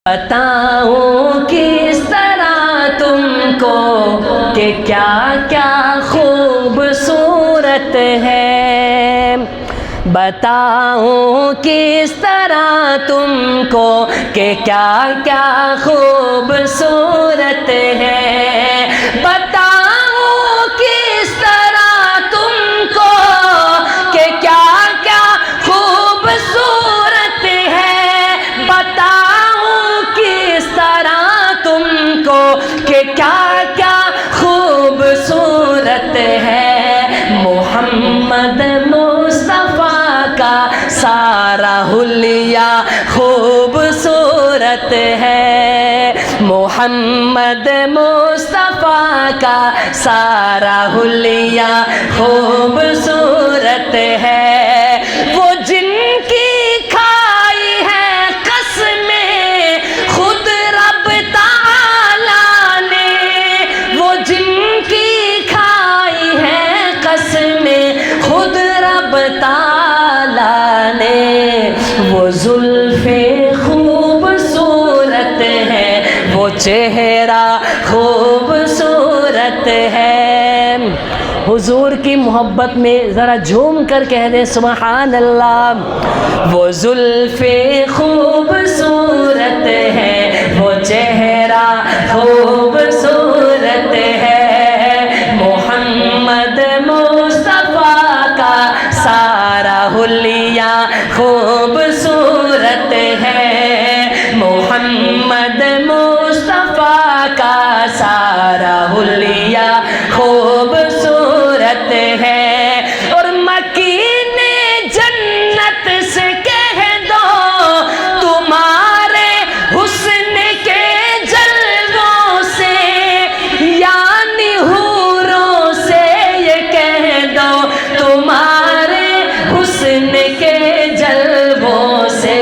بتاؤں کس طرح تم کو کہ کیا کیا خوبصورت ہے، بتاؤں کس طرح تم کو کہ کیا کیا خوبصورت ہے، بتاؤں کس طرح تم کو کہ کیا کیا خوبصورت ہے، بتاؤں کس طرح تم کو کہ کیا کیا خوبصورت ہے، محمد مصطفیٰ کا سارا حلیہ خوبصورت ہے، محمد مصطفیٰ کا سارا حلیہ خوبصورت ہے، وہ جن کی کھائی ہے قسمیں خود رب تعالیٰ نے، وہ جن کی کھائی ہے قسمیں خود رب تعالیٰ نے، وہ زلف خوبصورت ہے، وہ چہرہ خوبصورت ہے۔ حضور کی محبت میں ذرا جھوم کر کہہ دیں سبحان اللہ۔ وہ زلف خوبصورت ہے، وہ چہرہ خوبصورت ہے، محمد مصطفیٰ کا سارا حلیہ خوبصورت ہے، محمد مصطفیٰ کا سارا حلیہ خوبصورت ہے، اور مکین جنت سے کہہ دو تمہارے حسن کے جلووں سے، یعنی حوروں سے یہ کہہ دو تمہارے حسن کے جلووں سے،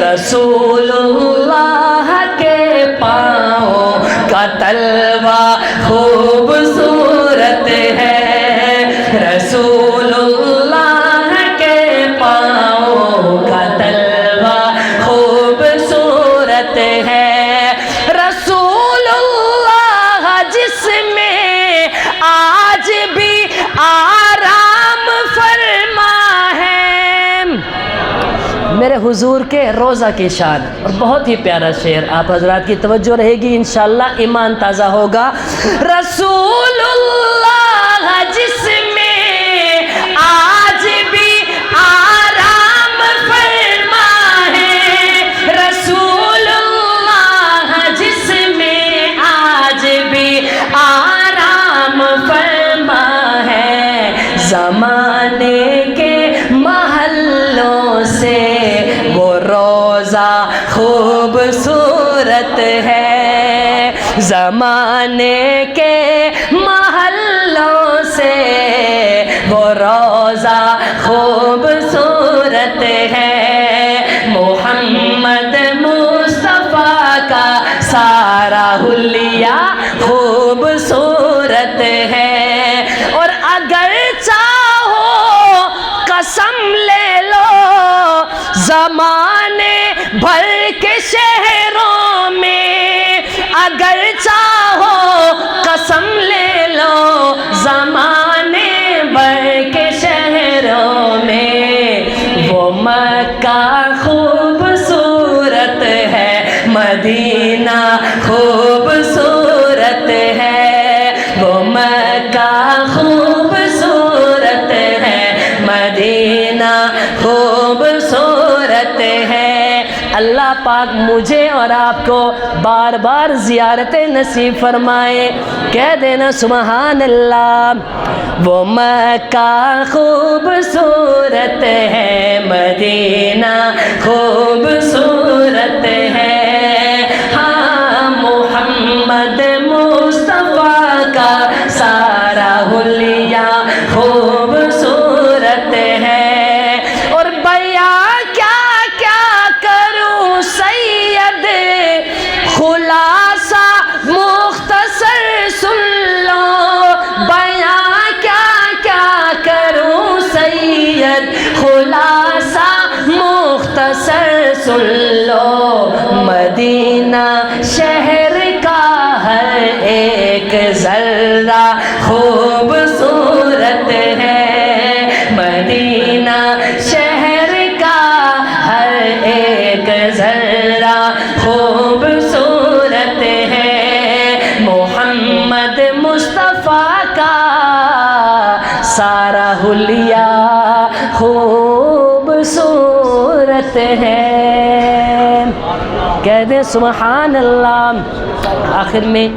رسول اللہ کے پاؤں کا تلوہ خوبصورت ہے، رسول اللہ کے پاؤں کا تلوہ خوبصورت ہے، رسول اللہ جس میں آج بھی آرام فرما ہے۔ میرے حضور کے روضہ کی شان، اور بہت ہی پیارا شعر، آپ حضرات کی توجہ رہے گی انشاءاللہ ایمان تازہ ہوگا۔ رسول اللہ جس میں آج بھی آرام فرما ہے، رسول اللہ جس میں آج بھی آرام فرما ہے، زمانے کے محلوں سے وہ روضہ خوبصورت ہے، زمانے کے محلوں سے وہ روضہ خوبصورت ہے، محمد مصطفیٰ کا سارا حلیہ خوبصورت ہے، اور اگر چاہو قسم لے لو زمانے بھر کے شہروں میں، اگر چاہو قسم لے لو زمانے بھر کے شہروں میں، وہ مکہ خوبصورت ہے، مدینہ خوبصورت ہے، وہ مکہ خوبصورت ہے، مدینہ خوبصورت ہے۔ اللہ پاک مجھے اور آپ کو بار بار زیارت نصیب فرمائے، کہہ دینا سبحان اللہ۔ وہ مکہ خوبصورت ہے، مدینہ خوبصورت ہے، ہاں محمد مصطفیٰ کا سارا حلیہ خوبصورت ہے، اور بیان کیا کیا کروں سید، خلاصہ مختصر سن لو، بیان کیا کیا کروں سید، خلاصہ مختصر سن لو، مدینہ شہر کا ہر ایک ذرہ خوبصورت ہے، مدینہ شہر کا ہر ایک ذرہ خوبصورت ہے، محمد مصطفیٰ کا سارا حلیہ خوبصورت ہے۔ کہہ دیں سبحان اللہ۔ آخر میں